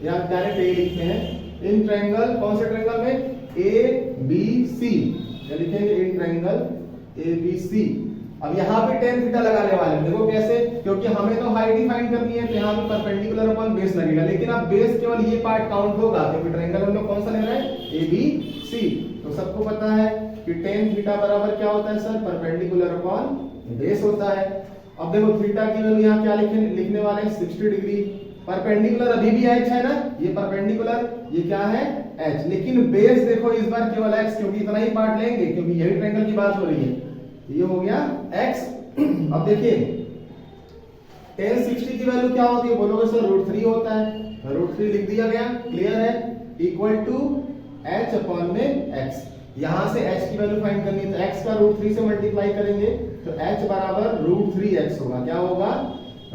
या डायरेक्ट ए लिखते हैं, इन ट्रायंगल, कौन से ट्रायंगल में, ABC, या लिखेंगे इन ट्रायंगल ABC। अब यहाँ पे tan थीटा लगाने वाले हैं, देखो कैसे, क्योंकि हमें तो हाइट ही फाइंड करनी है तो यहाँ पे परपेंडिकुलर अपॉन बेस लगेगा, लेकिन अब बेस केवल ये पार्ट काउंट होगा क्योंकि ट्रायंगल हम लोग कौन सा ले रहे हैं, ABC। तो सबको पता है कि tan थीटा बराबर क्या होता है सर, परपेंडिकुलर अपॉन बेस होता है। अब देखो थीटा की वैल्यू यहाँ क्या लिखने वाले हैं 60 डिग्री। परपेंडिकुलर अभी भी h है ना, ये परपेंडिकुलर, ये क्या है h, लेकिन बेस देखो इस बार केवल x, क्योंकि इतना ही पार्ट लेंगे क्योंकि यही ट्रायंगल की बात हो रही है। ये हो गया x। अब देखिए tan 60 की वैल्यू क्या होती है, बोलोगे सर √3 होता है, √3 लिख दिया गया, क्लियर है, इक्वल टू h अपॉन में x। यहां से h की वैल्यू फाइंड करनी है तो x का √3 से मल्टीप्लाई करेंगे तो h बराबर √3x होगा। क्या होगा,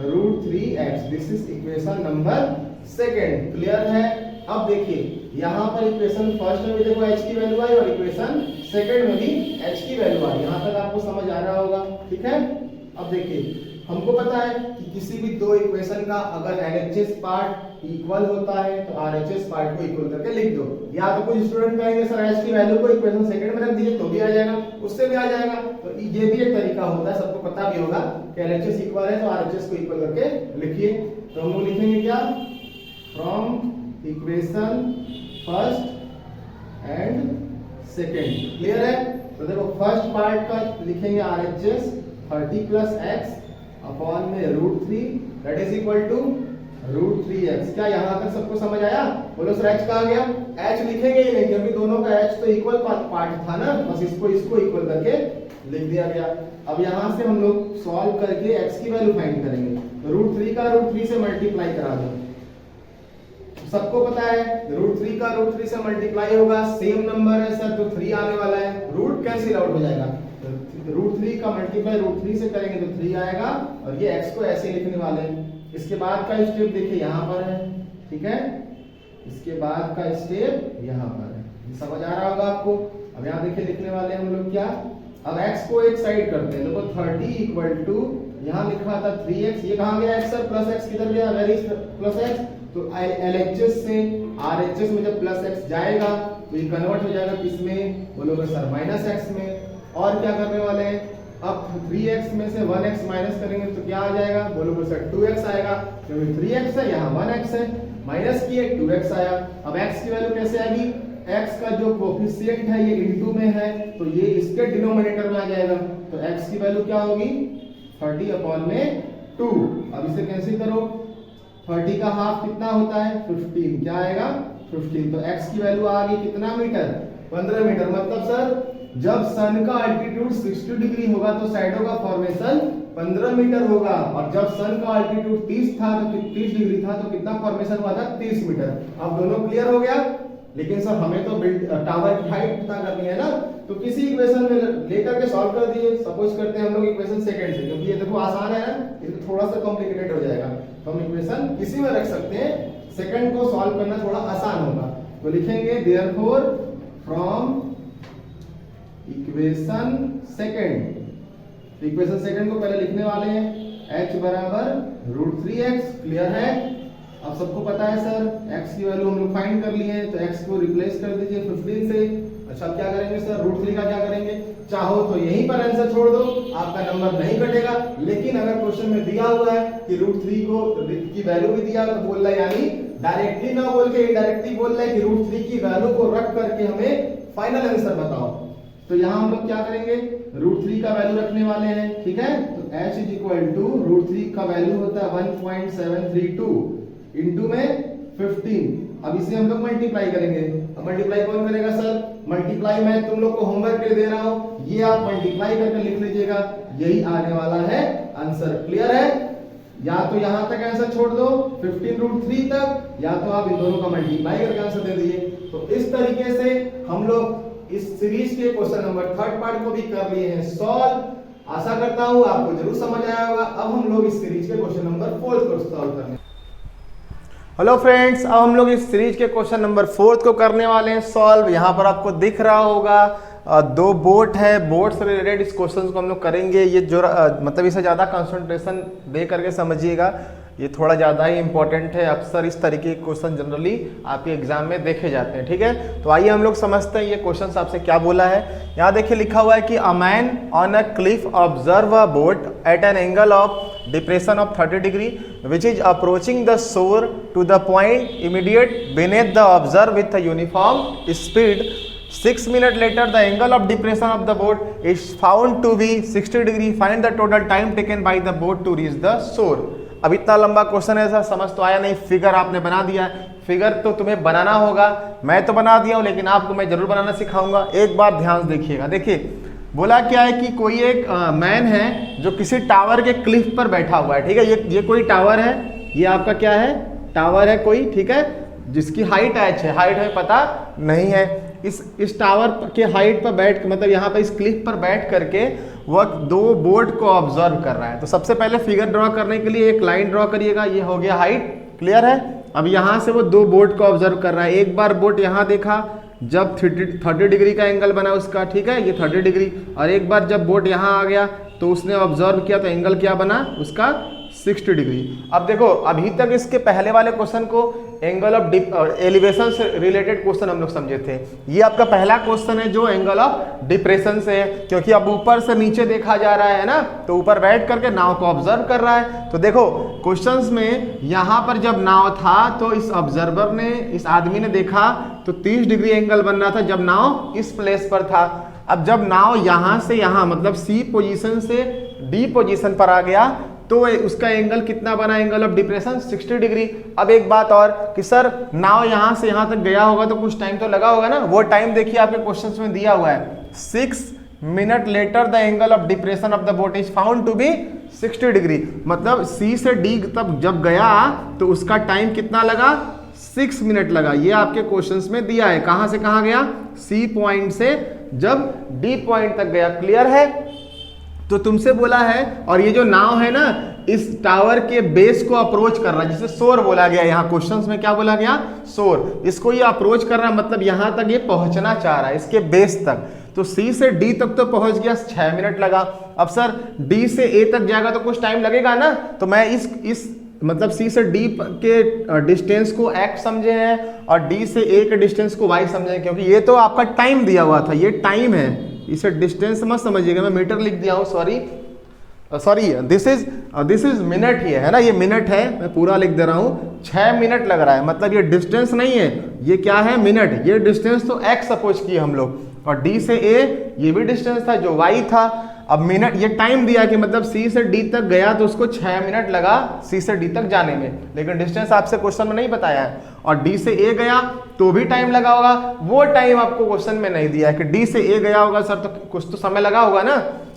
√3x। This is equation number second, clear है। अब देखिए यहां पर इक्वेशन फर्स्ट में भी देखो h की वैल्यू आई और इक्वेशन सेकंड में भी h की वैल्यू आई। यहां तक आपको समझ आ रहा होगा, ठीक है। अब देखिए हमको पता है कि किसी भी दो इक्वेशन का अगर LHS पार्ट इक्वल होता है तो RHS पार्ट को इक्वल करके लिख दो। या तो कुछ स्टूडेंट कहेंगे सर h की वैल्यू को इक्वेशन सेकंड में रख दीजिए तो भी आ जाएगा, उससे भी आ जाएगा। तो ये भी एक तरीका होता है, सबको पता भी होगा कि LHS इक्वल है तो RHS को इक्वल करके लिखिए। तो हम लोग लिखेंगे क्या, from equation first and second, clear है। तो देखो फर्स्ट पार्ट का लिखेंगे RHS 30 प्लस x अपॉन में √3 that is equal to √3x। क्या यहां तक सबको समझ आया? बोलो सर h कहां गया, h लिखेंगे ही नहीं क्योंकि दोनों का h तो इक्वल पार्ट था ना, बस इसको इक्वल करके लिख दिया गया। अब यहां से हम लोग सॉल्व करके x की वैल्यू फाइंड करेंगे। तो √3 का √3 से मल्टीप्लाई करा दो, सबको पता है √3 का √3 से मल्टीप्लाई होगा, सेम नंबर है सर तो 3 आने वाला है, रूट कैंसिल आउट हो जाएगा। √3 का मल्टीप्लाई √3 से करेंगे तो 3 आएगा और ये x को ऐसे लिखने वाले हैं। इसके बाद का स्टेप देखिए यहाँ पर है, ठीक है, इसके बाद का स्टेप यहाँ पर है, ये समझ आ रहा होगा आपको। अब यहाँ देखिए लिखने वाले हम लोग क्या, अब x को एक साइड करते हैं। देखो 30 इक्वल टू यहाँ लिखा था 3x, ये कहाँ गया x सर, प्लस x किधर गया, वेर इज प्लस x। तो LHS से RHS में जब प्लस x जाएगा तो ये कन्वर्ट हो जाएगा किसमें, बोलोगे सर माइनस x में। और क्या करने वाले हैं, अब 3x में से 1x माइनस करेंगे तो क्या आ जाएगा, बोलोगे सर 2x आएगा, क्योंकि 3x है यहाँ 1x है, माइनस किए 2x आया। अब x की वैल्यू कैसे आएगी, x का जो कोफिशिएंट है ये इनटू में है तो ये इसके डिनोमिनेटर में आ जाएगा। तो x की वैल्यू क्या होगी 30 अपॉन में 2। अब इसे कैंसिल करो, 30 का हाफ कितना होता है 15, क्या आएगा 15। तो x की वैल्यू आ गई कितना मीटर, 15 मीटर। मतलब सर जब सन का अल्टीट्यूड 60 डिग्री होगा तो साइडों का फॉर्मेशन 15 मीटर होगा, और जब सन का अल्टीट्यूड 30 था तो 30 डिग्री था तो कितना फॉर्मेशन हुआ था 30 मीटर। अब दोनों क्लियर हो गया। लेकिन सर हमें तो टावर की हाइट पता करनी है ना, तो किसी इक्वेशन में लेकर के सॉल्व कर दिए। सपोज करते हैं हम लोग इक्वेशन सेकंड से, क्योंकि ये देखो आसान है ना, ये तो थोड़ा सा कॉम्प्लिकेटेड हो जाएगा तो हम इक्वेशन किसी में रख सकते हैं, सेकंड को सॉल्व करना थोड़ा आसान होगा। तो लिखेंगे therefore from equation second. Equation second को पहले लिखने वाले हैं h बराबर √3x, क्लियर है। अब सबको पता है सर x की वैल्यू हम लोग फाइंड कर लिए हैं तो x को रिप्लेस कर दीजिए 15 से। अच्छा अब क्या करेंगे सर, √3 का क्या करेंगे, चाहो तो यहीं पर आंसर छोड़ दो, आपका नंबर नहीं कटेगा। लेकिन अगर क्वेश्चन में दिया हुआ है कि √3 को की वैल्यू भी दिया तो बोल रहा है, यानी डायरेक्टली ना बोल के इनडायरेक्टली बोल रहा है कि √3 की वैल्यू को रख करके हमें फाइनल आंसर बताओ। तो यहाँ हम लोग क्या करेंगे, √3 का वैल्यू रखने वाले हैं, ठीक है। तो h इज इक्वल टू √3 का वैल्यू होता है 1.732 इनटू में 15। अब इसे हम लोग मल्टीप्लाई करेंगे। अब मल्टीप्लाई कौन करेगा सर, मल्टीप्लाई मैं तुम लोग को होमवर्क के लिए दे रहा हूँ, ये आप मल्टीप्लाई करके लिख लीजिएगा, यही आने वाला है आंसर, क्लियर है। या तो यहां तक आंसर छोड़ दो 15√3 तक, या तो आप इन दोनों का मल्टीप्लाई करके आंसर दे दीजिए। तो इस तरीके से हम लोग इस सीरीज के क्वेश्चन नंबर 3 पार्ट को भी कर लिए हैं सॉल्व। आशा करता हूं आपको जरूर समझ आया होगा। अब हम लोग इस सीरीज के क्वेश्चन नंबर 4 को सॉल्व करने। हेलो फ्रेंड्स, अब हम लोग इस सीरीज के क्वेश्चन नंबर 4 को करने वाले हैं सॉल्व। यहाँ पर आपको दिख रहा होगा 2 बोट है, बोट से रिलेटेड इस क्वेश्चन को हम लोग करेंगे। ये जो मतलब इसे ज़्यादा कंसंट्रेशन दे करके समझिएगा, ये थोड़ा ज़्यादा ही इंपॉर्टेंट है। अक्सर इस तरीके के क्वेश्चन जनरली आपके एग्जाम में देखे जाते हैं, ठीक है। तो आइए हम लोग समझते हैं ये क्वेश्चन आपसे क्या बोला है। यहाँ देखिए लिखा हुआ है कि a man on a cliff observe a boat at an angle of depression of 30 degree which is approaching the shore to the point immediate beneath the observe with a uniform speed 6 minutes later the angle of depression of the boat is found to be 60 degree. Find the total time taken by the boat to reach the shore. अब इतना लंबा question है sir, समझ तो आया नहीं, figure आपने बना दिया है। फिगर तो तुम्हें बनाना होगा, मैं तो बना दिया हूं लेकिन आपको मैं जरूर बनाना सिखाऊंगा। एक बार ध्यान देखिएगा। देखिए बोला क्या है कि कोई एक मैन है जो किसी टावर के क्लिफ पर बैठा हुआ है, ठीक है। ये कोई टावर है, ये आपका क्या है, टावर है कोई, ठीक है, जिसकी हाइट h है, हाइट हमें पता नहीं है। इस टावर के हाइट पर बैठ, मतलब यहाँ पे इस क्लिफ पर बैठ करके वह दो बोट को ऑब्जर्व कर रहा है। तो सबसे पहले फिगर ड्रॉ करने के लिए एक लाइन ड्रॉ करिएगा, ये हो गया हाइट, क्लियर है। अब यहाँ से वो दो बोट को ऑब्जर्व कर रहा है। एक बार बोट यहाँ देखा जब 30 डिग्री का एंगल बना उसका, ठीक है, ये 30 डिग्री, और एक बार जब बोट यहाँ आ गया तो उसने ऑब्जर्व किया तो एंगल क्या बना उसका 60 डिग्री। अब देखो अभी तक इसके पहले वाले क्वेश्चन को एंगल ऑफ एलिवेशन से रिलेटेड क्वेश्चन हम लोग समझे थे। ये आपका पहला क्वेश्चन है जो एंगल ऑफ डिप्रेशन से है, क्योंकि अब ऊपर से नीचे देखा जा रहा है ना, तो ऊपर बैठ करके नाव को ऑब्जर्व कर रहा है। तो देखो क्वेश्चंस में यहाँ पर जब नाव था तो इस ऑब्जर्वर ने, इस आदमी ने देखा तो 30 डिग्री एंगल बन रहा था जब नाव इस प्लेस पर था। अब जब नाव यहाँ से यहाँ मतलब सी पोजीशन से डी पोजीशन पर आ गया तो उसका एंगल कितना बना, एंगल ऑफ डिप्रेशन 60 डिग्री। अब एक बात और कि सर नाव यहाँ से यहाँ तक गया होगा तो कुछ टाइम तो लगा होगा ना, वो टाइम देखिए आपके क्वेश्चंस में दिया हुआ है 6 minute later the angle of depression of the boat is found to be 60 degree. मतलब सी से डी तक जब गया तो उसका टाइम कितना लगा, 6 मिनट लगा। ये आपके क्वेश्चंस में दिया है, कहां से कहां गया, सी पॉइंट से जब डी पॉइंट तक गया, क्लियर है। तो तुमसे बोला है, और ये जो नाव है ना इस टावर के बेस को अप्रोच कर रहा है, जिसे शोर बोला गया, यहाँ क्वेश्चंस में क्या बोला गया, शोर। इसको ये अप्रोच कर रहा है, मतलब यहाँ तक ये पहुंचना चाह रहा है, इसके बेस तक। तो सी से डी तक तो पहुंच गया, 6 मिनट लगा। अब सर डी से ए तक जाएगा तो कुछ टाइम लगेगा ना, तो मैं इस मतलब सी से डी के डिस्टेंस को x समझे हैं और डी से ए के डिस्टेंस को y समझे हैं, क्योंकि ये तो आपका टाइम दिया हुआ था, ये टाइम है, इसे डिस्टेंस मत समझिएगा, मैं मीटर लिख दिया हूँ, सॉरी दिस इज मिनट ही है ना, ये मिनट है, मैं पूरा लिख दे रहा हूँ। 6 मिनट लग रहा है, मतलब ये डिस्टेंस नहीं है, ये क्या है, मिनट। ये डिस्टेंस तो x सपोज किए हम लोग, और d से a ये भी डिस्टेंस था जो y था। अब मिनट, ये टाइम दिया कि मतलब C से D तक गया तो उसको 6 मिनट लगा C से D तक जाने में, लेकिन डिस्टेंस आपसे क्वेश्चन में नहीं बताया है। और D से A गया तो भी टाइम लगा होगा, वो टाइम आपको क्वेश्चन में नहीं दिया है कि D से A गया होगा सर तो कुछ तो समय लगा होगा ना।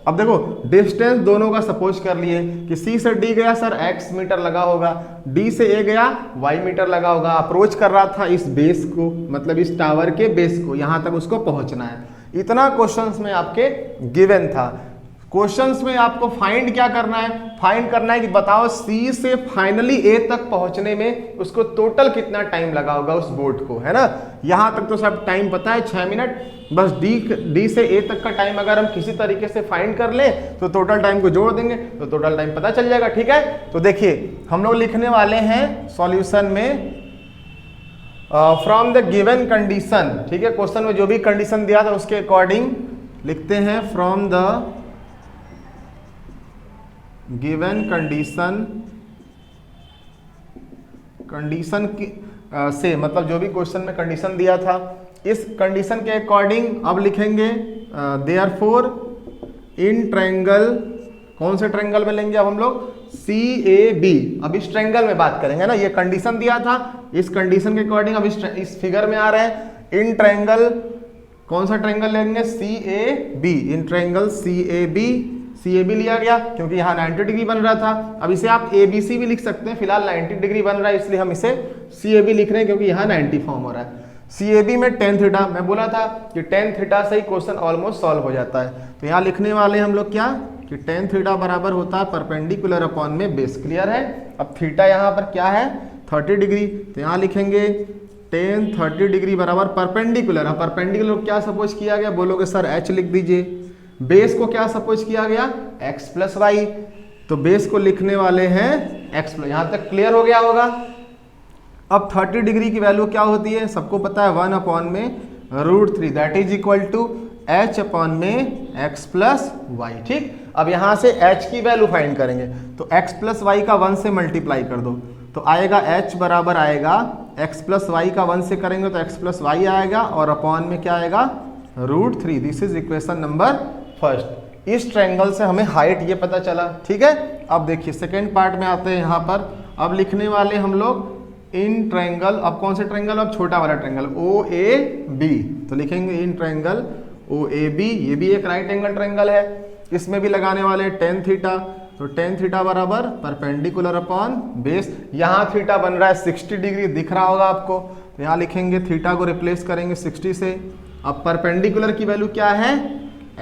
अब देखो डिस्टेंस दोनों का सपोज कर लिए कि C से D गया सर x मीटर लगा होगा, D से A गया y मीटर लगा होगा। अप्रोच कर रहा था इस बेस को, मतलब इस टावर के बेस को, यहाँ तक उसको पहुँचना है। इतना क्वेश्चंस में आपके गिवन था। क्वेश्चंस में आपको फाइंड क्या करना है, फाइंड करना है कि बताओ सी से फाइनली ए तक पहुंचने में उसको टोटल कितना टाइम लगा होगा उस बोट को, है ना। यहां तक तो सब टाइम पता है 6 मिनट, बस डी से ए तक का टाइम अगर हम किसी तरीके से फाइंड कर लें तो टोटल टाइम को जोड़ देंगे तो टोटल टाइम पता चल जाएगा, ठीक है। तो देखिए हम लोग लिखने वाले हैं सॉल्यूशन में फ्रॉम द गिवन कंडीशन, ठीक है। क्वेश्चन में जो भी कंडीशन दिया था उसके अकॉर्डिंग लिखते हैं फ्रॉम द गिवन कंडीशन की से, मतलब जो भी क्वेश्चन में कंडीशन दिया था इस कंडीशन के अकॉर्डिंग अब लिखेंगे देयरफॉर इन ट्रायंगल, कौन से ट्रायंगल में लेंगे अब हम लोग, CAB। अब इस ट्रायंगल में बात करेंगे ना, ये कंडीशन दिया था, इस कंडीशन के अकॉर्डिंग अब इस फिगर में आ रहे हैं इन ट्रायंगल, कौन सा ट्रायंगल लेंगे, CAB। इन ट्रायंगल CAB लिया गया क्योंकि यहाँ 90 डिग्री बन रहा था। अब इसे आप ABC भी लिख सकते हैं, फिलहाल 90 डिग्री बन रहा है इसलिए हम इसे CAB लिख रहे हैं क्योंकि यहाँ 90 फॉर्म हो रहा है। CAB में tan थीटा, मैं बोला था कि tan थीटा से ही क्वेश्चन ऑलमोस्ट सॉल्व हो जाता है। तो यहाँ लिखने वाले हम लोग क्या कि tan थीटा बराबर होता है परपेंडिकुलर अपॉन में बेस, क्लियर है। अब थीटा यहाँ पर क्या है 30 डिग्री, तो यहाँ लिखेंगे tan 30 डिग्री बराबर परपेंडिकुलर। अब परपेंडिकुलर क्या सपोज किया गया, बोलोगे सर H लिख दीजिए। बेस को क्या सपोज किया गया, x प्लस वाई, तो बेस को लिखने वाले हैं x प्लस, यहां तक क्लियर हो गया होगा। अब 30 डिग्री की वैल्यू क्या होती है, सबको पता है 1 अपॉन में √3 that is equal to h upon में x प्लस वाई, ठीक। अब यहां से h की वैल्यू फाइंड करेंगे तो x प्लस वाई का 1 से मल्टीप्लाई कर दो तो आएगा h बराबर आएगा x प्लस वाई का 1 से करेंगे तो x प्लस वाई आएगा और अपॉन में क्या आएगा √3। This is equation number first. इस ट्रायंगल से हमें हाइट ये पता चला, ठीक है। अब देखिए सेकेंड पार्ट में आते हैं यहाँ पर। अब लिखने वाले हम लोग इन ट्रायंगल, अब कौन से ट्रायंगल, अब छोटा वाला ट्रायंगल OAB। तो लिखेंगे इन ट्रायंगल OAB, ये भी एक राइट एंगल ट्रायंगल है, इसमें भी लगाने वाले tan थीटा। तो tan थीटा बराबर परपेंडिकुलर अपॉन बेस, यहाँ थीटा बन रहा है 60 डिग्री, दिख रहा होगा आपको। तो यहाँ लिखेंगे थीटा को रिप्लेस करेंगे 60 से। अब परपेंडिकुलर की वैल्यू क्या है,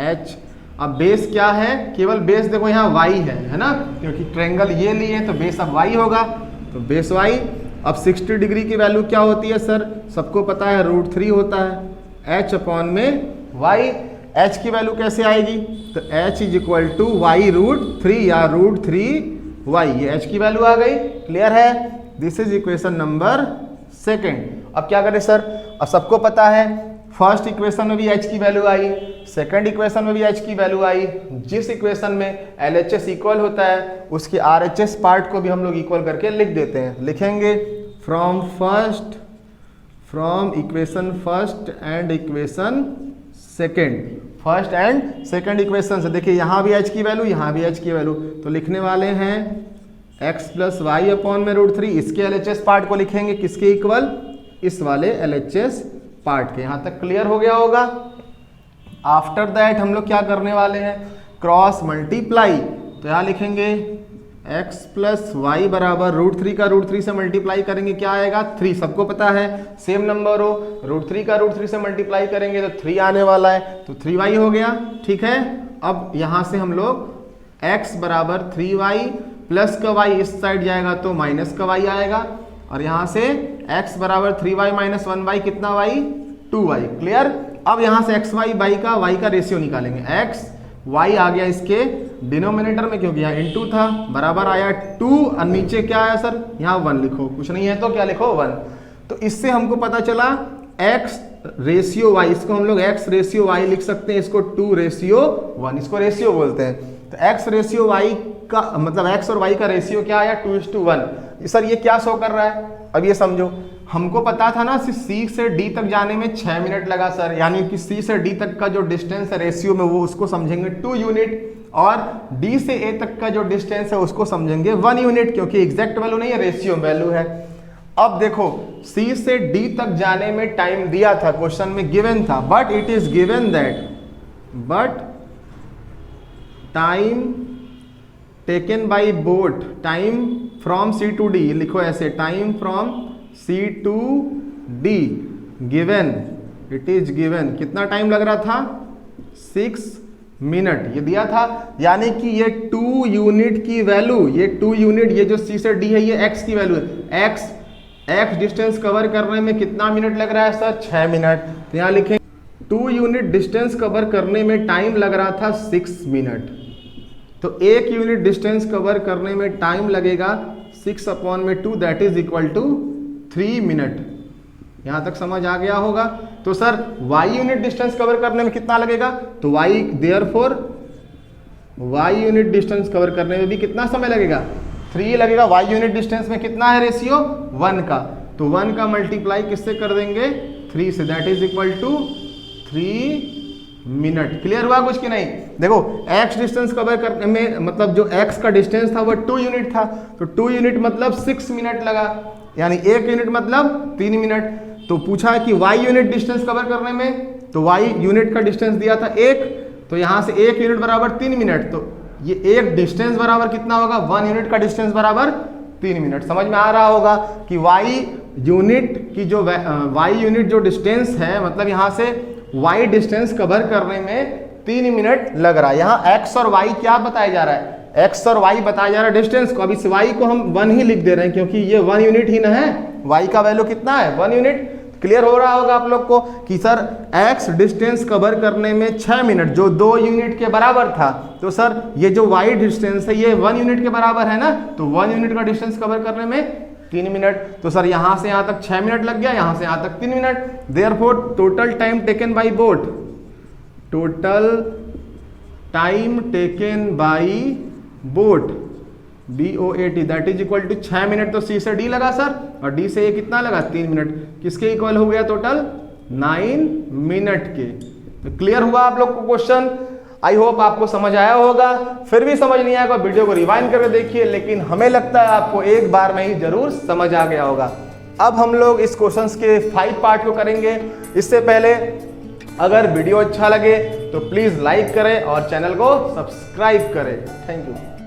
h। अब बेस क्या है, केवल बेस देखो यहाँ y है ना, क्योंकि ट्रायंगल ये लिए तो बेस अब y होगा, तो बेस y। अब 60 डिग्री की वैल्यू क्या होती है सर, सबको पता है √3 होता है, h अपॉन में y। h की वैल्यू कैसे आएगी, तो h is equal to y √3 या √3y, ये h की वैल्यू आ गई। क्लियर है, this is equation number second. अब क्या करें सर, अब सबको पता है फर्स्ट इक्वेशन में भी h की वैल्यू आई, सेकंड इक्वेशन में भी h की वैल्यू आई। जिस इक्वेशन में LHS इक्वल होता है उसके RHS पार्ट को भी हम लोग इक्वल करके लिख देते हैं। लिखेंगे from equation first and equation second, first and second equation से। देखिए यहाँ भी h की वैल्यू, यहाँ भी h की वैल्यू, तो लिखने वाले हैं x प्लस वाई अपॉन में √3। इसके LHS पार्ट को लिखेंगे किसके इक्वल, इस वाले LHS पार्ट के। यहाँ तक क्लियर हो गया होगा। आफ्टर दैट हम लोग क्या करने वाले हैं, क्रॉस मल्टीप्लाई। तो यहाँ लिखेंगे x प्लस वाई बराबर √3 का √3 से मल्टीप्लाई करेंगे, क्या आएगा 3, सबको पता है सेम नंबर हो, √3 का √3 से मल्टीप्लाई करेंगे तो 3 आने वाला है, तो 3y हो गया, ठीक है। अब यहाँ से हम लोग x बराबर 3y प्लस का y इस साइड जाएगा तो माइनस का y आएगा, और यहाँ से x बराबर 3y माइनस 1y कितना y, 2y। क्लियर। अब यहाँ से x y का रेशियो निकालेंगे, x y आ गया इसके डिनोमिनेटर में क्योंकि यहाँ इनटू था, बराबर आया 2 और नीचे क्या आया सर, यहाँ 1 लिखो, कुछ नहीं है तो क्या लिखो 1। तो इससे हमको पता चला x रेशियो y, इसको हम लोग x रेशियो y लिख सकते हैं, इसको 2 रेशियो 1, इसको रेशियो बोलते हैं। तो x रेशियो y का मतलब x और y का रेशियो क्या आया 2:1। सर ये क्या शो कर रहा है, अब ये समझो, हमको पता था ना C से D तक जाने में 6 मिनट लगा सर, यानी कि C से D तक का जो डिस्टेंस है रेशियो में वो उसको समझेंगे 2 यूनिट, और D से A तक का जो डिस्टेंस है उसको समझेंगे 1 यूनिट, क्योंकि एग्जैक्ट वैल्यू नहीं है, रेशियो वैल्यू है। अब देखो C से D तक जाने में टाइम दिया था, क्वेश्चन में गिवन था, but it is given that time taken by boat, time from C to D, लिखो ऐसे, time from C to D given, it is given, कितना टाइम लग रहा था 6 मिनट, ये दिया था। यानी कि ये 2 यूनिट की वैल्यू, ये 2 यूनिट, ये जो C से D है ये x की वैल्यू है, x डिस्टेंस कवर करने में कितना मिनट लग रहा है सर, 6 मिनट। तो यहाँ लिखें 2 यूनिट डिस्टेंस कवर करने में टाइम लग रहा था 6 मिनट, तो 1 यूनिट डिस्टेंस कवर करने में टाइम लगेगा 6/2, that is equal to 3 minute. यहाँ तक समझ आ गया होगा। तो sir y unit distance cover करने में कितना लगेगा, तो y therefore y unit distance cover करने में भी कितना समय लगेगा, 3 लगेगा। y यूनिट डिस्टेंस में कितना है रेशियो 1 का, तो 1 का मल्टीप्लाई किससे कर देंगे 3 से, that is equal to 3 minute. Clear हुआ कुछ कि नहीं। देखो x डिस्टेंस कवर करने में मतलब जो x का डिस्टेंस था वो 2 यूनिट था, तो 2 यूनिट मतलब 6 मिनट लगा, यानी 1 यूनिट मतलब 3 मिनट। तो पूछा कि y यूनिट डिस्टेंस कवर करने में, तो y यूनिट का डिस्टेंस दिया था 1, तो यहाँ से 1 यूनिट बराबर 3 मिनट, तो ये एक डिस्टेंस बराबर कितना होगा, 1 यूनिट का डिस्टेंस बराबर 3 मिनट। समझ में आ रहा होगा कि y यूनिट की जो y यूनिट जो डिस्टेंस है, मतलब यहाँ से y डिस्टेंस कवर करने में 3 मिनट लग रहा है। यहाँ x और y क्या बताया जा रहा है, x और y बताया जा रहा है डिस्टेंस को। अब इस y को हम 1 ही लिख दे रहे हैं क्योंकि ये 1 यूनिट ही ना है, y का वैल्यू कितना है 1 यूनिट। क्लियर हो रहा होगा आप लोग को कि सर x डिस्टेंस कवर करने में 6 मिनट जो 2 यूनिट के बराबर था, तो सर ये जो y डिस्टेंस है ये 1 यूनिट के बराबर है ना, तो 1 यूनिट का डिस्टेंस कवर करने में 3 मिनट। तो सर यहाँ से यहाँ तक 6 मिनट लग गया, यहाँ से यहाँ तक 3 minute. Therefore total time taken by boat, total time taken by boat BOAT that is equal to 6 minute, तो C से D लगा सर, और D से A कितना लगा 3 मिनट, किसके इक्वल हो गया टोटल 9 मिनट के। क्लियर हुआ आप लोग को क्वेश्चन? आई होप आपको समझ आया होगा। फिर भी समझ नहीं आएगा वीडियो को रिवाइंड करके देखिए, लेकिन हमें लगता है आपको एक बार में ही जरूर समझ आ गया होगा। अब हम लोग इस क्वेश्चंस के 5 पार्ट को करेंगे। इससे पहले अगर वीडियो अच्छा लगे तो प्लीज लाइक करें और चैनल को सब्सक्राइब करें। Thank you.